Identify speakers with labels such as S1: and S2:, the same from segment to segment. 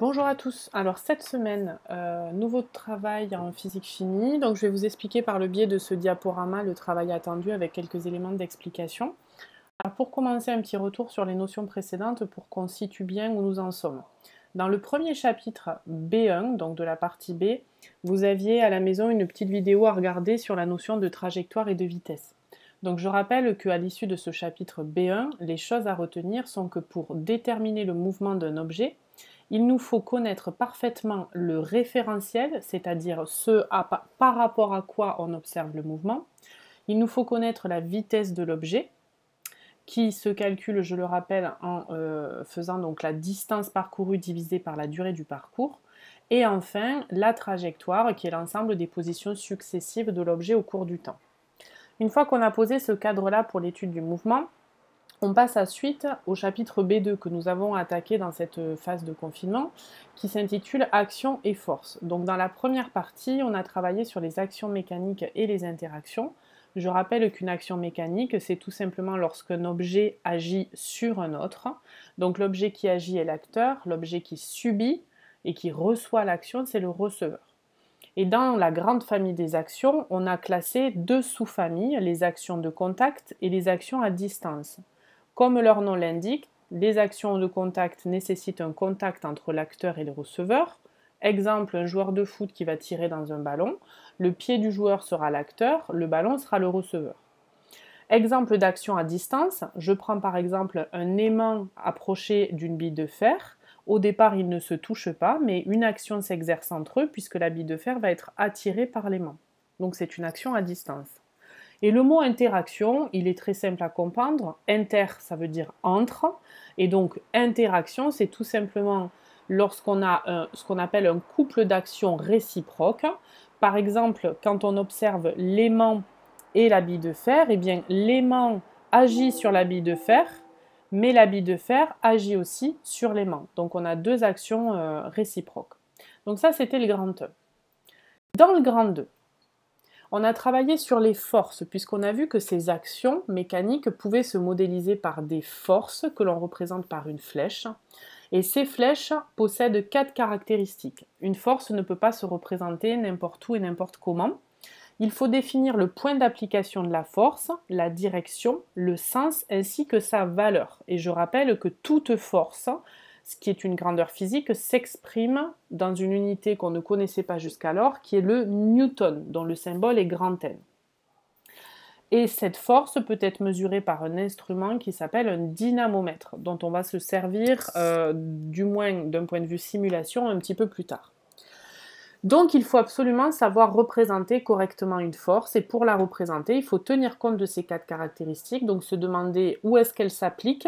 S1: Bonjour à tous. Alors cette semaine, nouveau travail en physique-chimie. Donc je vais vous expliquer par le biais de ce diaporama le travail attendu avec quelques éléments d'explication. Alors pour commencer, un petit retour sur les notions précédentes pour qu'on situe bien où nous en sommes. Dans le premier chapitre B1, donc de la partie B, vous aviez à la maison une petite vidéo à regarder sur la notion de trajectoire et de vitesse. Donc je rappelle qu'à l'issue de ce chapitre B1, les choses à retenir sont que pour déterminer le mouvement d'un objet, il nous faut connaître parfaitement le référentiel, c'est-à-dire par rapport à quoi on observe le mouvement. Il nous faut connaître la vitesse de l'objet, qui se calcule, je le rappelle, en faisant donc la distance parcourue divisée par la durée du parcours. Et enfin, la trajectoire, qui est l'ensemble des positions successives de l'objet au cours du temps. Une fois qu'on a posé ce cadre-là pour l'étude du mouvement, on passe ensuite au chapitre B2 que nous avons attaqué dans cette phase de confinement, qui s'intitule Action et force. Donc dans la première partie, on a travaillé sur les actions mécaniques et les interactions. Je rappelle qu'une action mécanique, c'est tout simplement lorsqu'un objet agit sur un autre. Donc l'objet qui agit est l'acteur, l'objet qui subit et qui reçoit l'action, c'est le receveur. Et dans la grande famille des actions, on a classé deux sous-familles, les actions de contact et les actions à distance. Comme leur nom l'indique, les actions de contact nécessitent un contact entre l'acteur et le receveur. Exemple, un joueur de foot qui va tirer dans un ballon, le pied du joueur sera l'acteur, le ballon sera le receveur. Exemple d'action à distance, je prends par exemple un aimant approché d'une bille de fer. Au départ, ils ne se touchent pas, mais une action s'exerce entre eux puisque la bille de fer va être attirée par l'aimant. Donc c'est une action à distance. Et le mot interaction, il est très simple à comprendre. Inter, ça veut dire entre. Et donc interaction, c'est tout simplement lorsqu'on a ce qu'on appelle un couple d'actions réciproques. Par exemple, quand on observe l'aimant et la bille de fer, eh bien l'aimant agit sur la bille de fer, mais la bille de fer agit aussi sur l'aimant. Donc on a deux actions réciproques. Donc ça, c'était le grand 1. Dans le grand 2, on a travaillé sur les forces, puisqu'on a vu que ces actions mécaniques pouvaient se modéliser par des forces que l'on représente par une flèche. Et ces flèches possèdent 4 caractéristiques. Une force ne peut pas se représenter n'importe où et n'importe comment. Il faut définir le point d'application de la force, la direction, le sens ainsi que sa valeur. Et je rappelle que toute force, ce qui est une grandeur physique, s'exprime dans une unité qu'on ne connaissait pas jusqu'alors, qui est le newton, dont le symbole est grand N. Et cette force peut être mesurée par un instrument qui s'appelle un dynamomètre, dont on va se servir, du moins d'un point de vue simulation, un petit peu plus tard. Donc il faut absolument savoir représenter correctement une force, et pour la représenter, il faut tenir compte de ces 4 caractéristiques, donc se demander où est-ce qu'elle s'applique,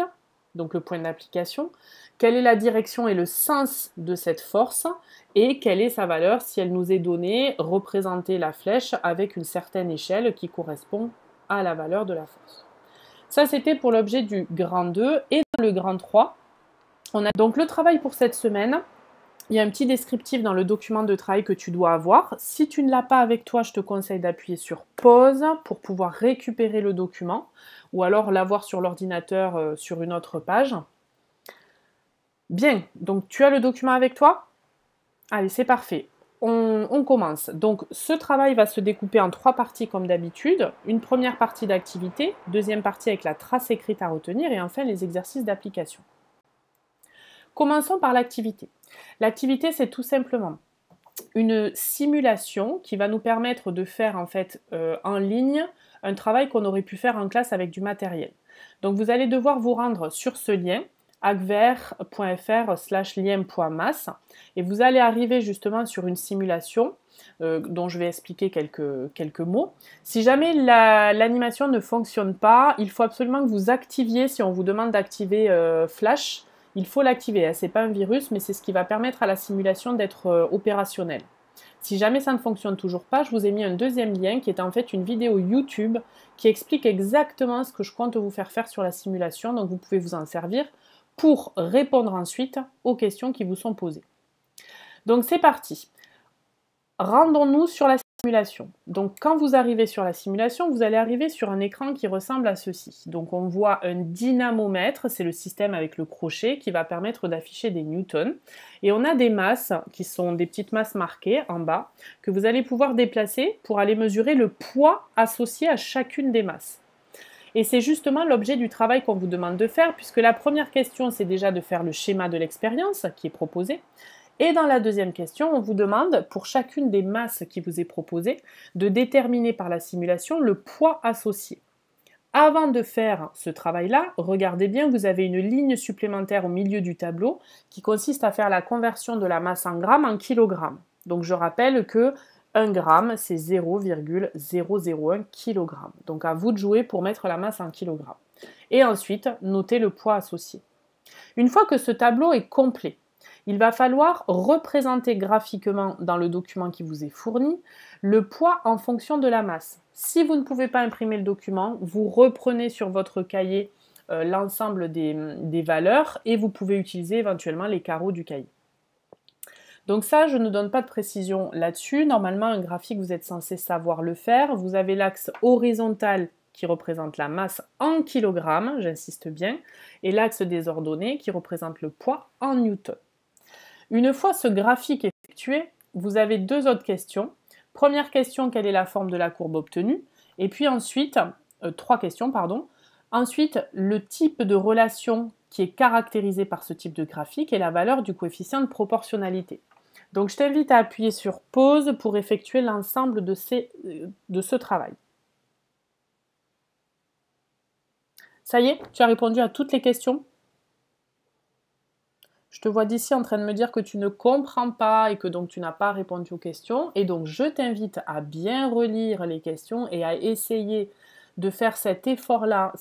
S1: donc le point d'application, quelle est la direction et le sens de cette force, et quelle est sa valeur si elle nous est donnée, représenter la flèche avec une certaine échelle qui correspond à la valeur de la force. Ça, c'était pour l'objet du grand 2, et dans le grand 3, on a donc le travail pour cette semaine. Il y a un petit descriptif dans le document de travail que tu dois avoir. Si tu ne l'as pas avec toi, je te conseille d'appuyer sur pause pour pouvoir récupérer le document ou alors l'avoir sur l'ordinateur sur une autre page. Bien, donc tu as le document avec toi? Allez, c'est parfait. On commence. Donc ce travail va se découper en 3 parties comme d'habitude. Une première partie d'activité, deuxième partie avec la trace écrite à retenir et enfin les exercices d'application. Commençons par l'activité. L'activité, c'est tout simplement une simulation qui va nous permettre de faire en fait en ligne un travail qu'on aurait pu faire en classe avec du matériel. Donc vous allez devoir vous rendre sur ce lien agver.fr/lien.mass et vous allez arriver justement sur une simulation dont je vais expliquer quelques mots. Si jamais l'animation ne fonctionne pas, il faut absolument que vous activiez, si on vous demande d'activer Flash, il faut l'activer. Ce n'est pas un virus, mais c'est ce qui va permettre à la simulation d'être opérationnelle. Si jamais ça ne fonctionne toujours pas, je vous ai mis un deuxième lien qui est en fait une vidéo YouTube qui explique exactement ce que je compte vous faire faire sur la simulation. Donc vous pouvez vous en servir pour répondre ensuite aux questions qui vous sont posées. Donc c'est parti. Rendons-nous sur la simulation. Donc quand vous arrivez sur la simulation, vous allez arriver sur un écran qui ressemble à ceci. Donc on voit un dynamomètre, c'est le système avec le crochet qui va permettre d'afficher des newtons. Et on a des masses qui sont des petites masses marquées en bas que vous allez pouvoir déplacer pour aller mesurer le poids associé à chacune des masses. Et c'est justement l'objet du travail qu'on vous demande de faire, puisque la première question, c'est déjà de faire le schéma de l'expérience qui est proposé. Et dans la deuxième question, on vous demande, pour chacune des masses qui vous est proposée, de déterminer par la simulation le poids associé. Avant de faire ce travail-là, regardez bien, vous avez une ligne supplémentaire au milieu du tableau qui consiste à faire la conversion de la masse en grammes en kilogrammes. Donc je rappelle que 1 gramme, c'est 0,001 kg. Donc à vous de jouer pour mettre la masse en kilogrammes. Et ensuite, notez le poids associé. Une fois que ce tableau est complet, il va falloir représenter graphiquement dans le document qui vous est fourni le poids en fonction de la masse. Si vous ne pouvez pas imprimer le document, vous reprenez sur votre cahier l'ensemble des valeurs et vous pouvez utiliser éventuellement les carreaux du cahier. Donc ça, je ne donne pas de précision là-dessus. Normalement, un graphique, vous êtes censé savoir le faire. Vous avez l'axe horizontal qui représente la masse en kilogrammes, j'insiste bien, et l'axe des ordonnées qui représente le poids en newtons. Une fois ce graphique effectué, vous avez deux autres questions. Première question, quelle est la forme de la courbe obtenue? Et puis ensuite, trois questions, pardon. Ensuite, le type de relation qui est caractérisé par ce type de graphique et la valeur du coefficient de proportionnalité. Donc je t'invite à appuyer sur pause pour effectuer l'ensemble de ce travail. Ça y est, tu as répondu à toutes les questions? Je te vois d'ici en train de me dire que tu ne comprends pas et que donc tu n'as pas répondu aux questions. Et donc je t'invite à bien relire les questions et à essayer de faire cet effort-là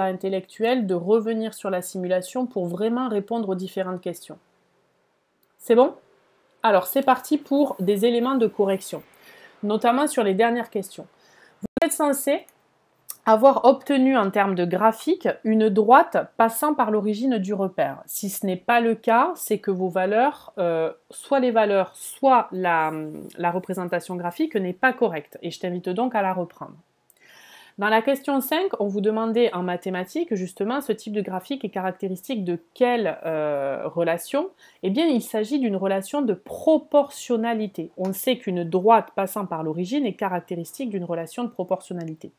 S1: intellectuel, de revenir sur la simulation pour vraiment répondre aux différentes questions. C'est bon? Alors c'est parti pour des éléments de correction, notamment sur les dernières questions. Vous êtes censé avoir obtenu en termes de graphique une droite passant par l'origine du repère. Si ce n'est pas le cas, c'est que vos valeurs, soit les valeurs, soit la représentation graphique n'est pas correcte. Et je t'invite donc à la reprendre. Dans la question 5, on vous demandait en mathématiques, justement, ce type de graphique est caractéristique de quelle relation? Eh bien, il s'agit d'une relation de proportionnalité. On sait qu'une droite passant par l'origine est caractéristique d'une relation de proportionnalité.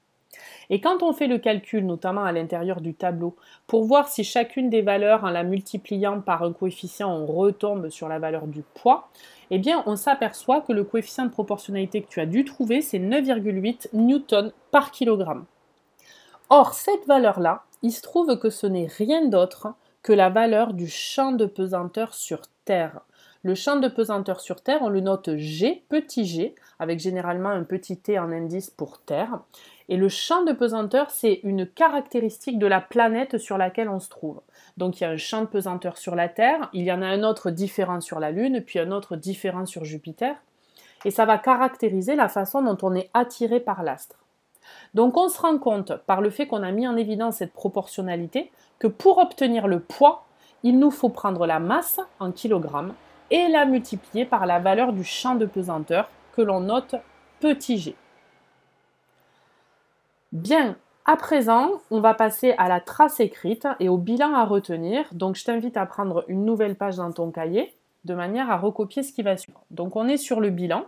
S1: Et quand on fait le calcul, notamment à l'intérieur du tableau, pour voir si chacune des valeurs, en la multipliant par un coefficient, on retombe sur la valeur du poids, eh bien on s'aperçoit que le coefficient de proportionnalité que tu as dû trouver, c'est 9,8 newtons par kilogramme. Or, cette valeur-là, il se trouve que ce n'est rien d'autre que la valeur du champ de pesanteur sur Terre. Le champ de pesanteur sur Terre, on le note G, petit g, avec généralement un petit t en indice pour Terre. Et le champ de pesanteur, c'est une caractéristique de la planète sur laquelle on se trouve. Donc il y a un champ de pesanteur sur la Terre, il y en a un autre différent sur la Lune, puis un autre différent sur Jupiter. Et ça va caractériser la façon dont on est attiré par l'astre. Donc on se rend compte, par le fait qu'on a mis en évidence cette proportionnalité, que pour obtenir le poids, il nous faut prendre la masse en kilogrammes et la multiplier par la valeur du champ de pesanteur que l'on note petit g. Bien, à présent, on va passer à la trace écrite et au bilan à retenir. Donc je t'invite à prendre une nouvelle page dans ton cahier de manière à recopier ce qui va suivre. Donc on est sur le bilan.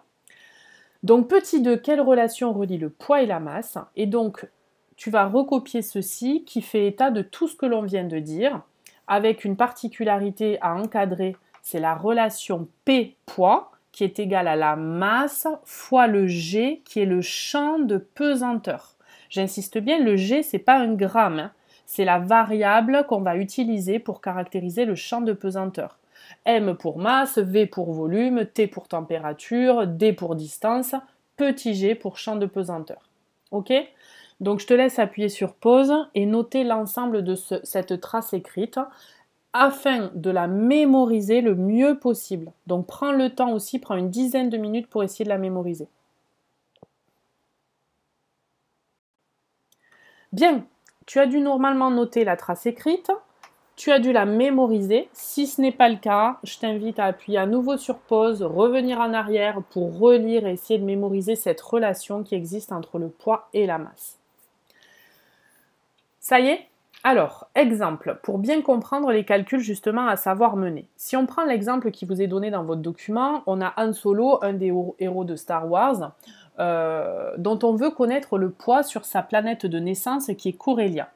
S1: Donc petit 2, quelle relation relie le poids et la masse? Et donc tu vas recopier ceci qui fait état de tout ce que l'on vient de dire, avec une particularité à encadrer, c'est la relation P-poids qui est égale à la masse fois le G qui est le champ de pesanteur. J'insiste bien, le G, ce n'est pas un gramme, hein. C'est la variable qu'on va utiliser pour caractériser le champ de pesanteur. M pour masse, V pour volume, T pour température, D pour distance, petit g pour champ de pesanteur. Ok? Donc je te laisse appuyer sur pause et noter l'ensemble de cette trace écrite afin de la mémoriser le mieux possible. Donc prends le temps aussi, prends une dizaine de minutes pour essayer de la mémoriser. Bien, tu as dû normalement noter la trace écrite. Tu as dû la mémoriser. Si ce n'est pas le cas, je t'invite à appuyer à nouveau sur pause, revenir en arrière pour relire et essayer de mémoriser cette relation qui existe entre le poids et la masse. Ça y est? Alors, exemple, pour bien comprendre les calculs justement à savoir mener. Si on prend l'exemple qui vous est donné dans votre document, on a Han Solo, un des héros de Star Wars, dont on veut connaître le poids sur sa planète de naissance qui est Corellia.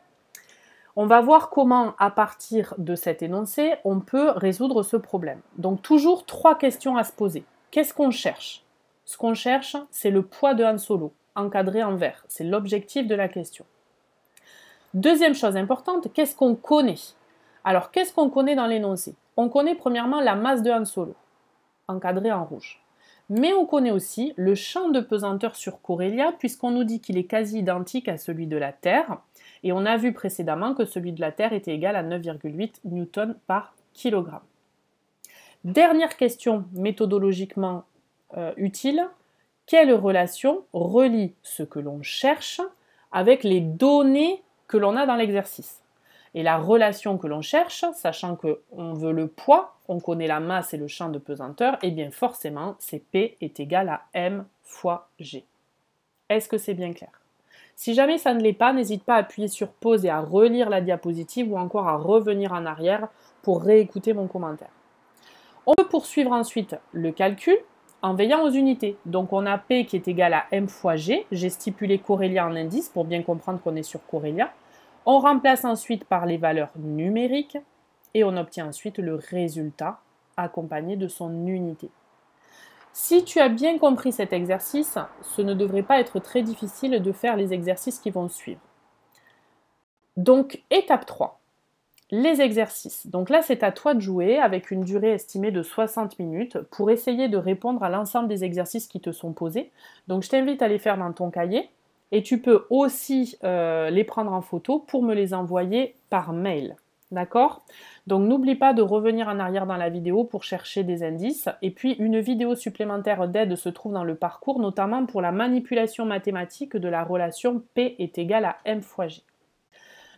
S1: On va voir comment, à partir de cet énoncé, on peut résoudre ce problème. Donc toujours 3 questions à se poser. Qu'est-ce qu'on cherche? Ce qu'on cherche, c'est le poids de Han Solo, encadré en vert. C'est l'objectif de la question. Deuxième chose importante, qu'est-ce qu'on connaît? Alors, qu'est-ce qu'on connaît dans l'énoncé? On connaît premièrement la masse de Han Solo, encadré en rouge. Mais on connaît aussi le champ de pesanteur sur Corellia, puisqu'on nous dit qu'il est quasi identique à celui de la Terre. Et on a vu précédemment que celui de la Terre était égal à 9,8 newtons par kilogramme. Dernière question méthodologiquement utile. Quelle relation relie ce que l'on cherche avec les données que l'on a dans l'exercice? Et la relation que l'on cherche, sachant qu'on veut le poids, on connaît la masse et le champ de pesanteur, et bien forcément, c'est P est égal à M fois G. Est-ce que c'est bien clair? Si jamais ça ne l'est pas, n'hésite pas à appuyer sur pause et à relire la diapositive ou encore à revenir en arrière pour réécouter mon commentaire. On peut poursuivre ensuite le calcul en veillant aux unités. Donc on a P qui est égal à M fois G. J'ai stipulé Corellia en indice pour bien comprendre qu'on est sur Corellia. On remplace ensuite par les valeurs numériques et on obtient ensuite le résultat accompagné de son unité. Si tu as bien compris cet exercice, ce ne devrait pas être très difficile de faire les exercices qui vont suivre. Donc, étape 3, les exercices. Donc là, c'est à toi de jouer avec une durée estimée de 60 minutes pour essayer de répondre à l'ensemble des exercices qui te sont posés. Donc, je t'invite à les faire dans ton cahier et tu peux aussi les prendre en photo pour me les envoyer par mail. D'accord? Donc n'oublie pas de revenir en arrière dans la vidéo pour chercher des indices. Et puis une vidéo supplémentaire d'aide se trouve dans le parcours, notamment pour la manipulation mathématique de la relation P est égal à M fois G.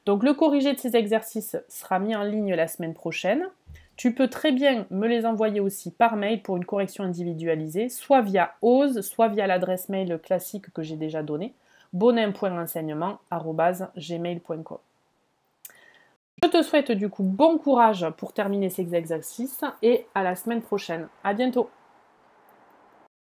S1: Donc le corrigé de ces exercices sera mis en ligne la semaine prochaine. Tu peux très bien me les envoyer aussi par mail pour une correction individualisée, soit via OSE, soit via l'adresse mail classique que j'ai déjà donnée, bonin.enseignement@gmail.com. Je te souhaite du coup bon courage pour terminer ces exercices et à la semaine prochaine. À bientôt.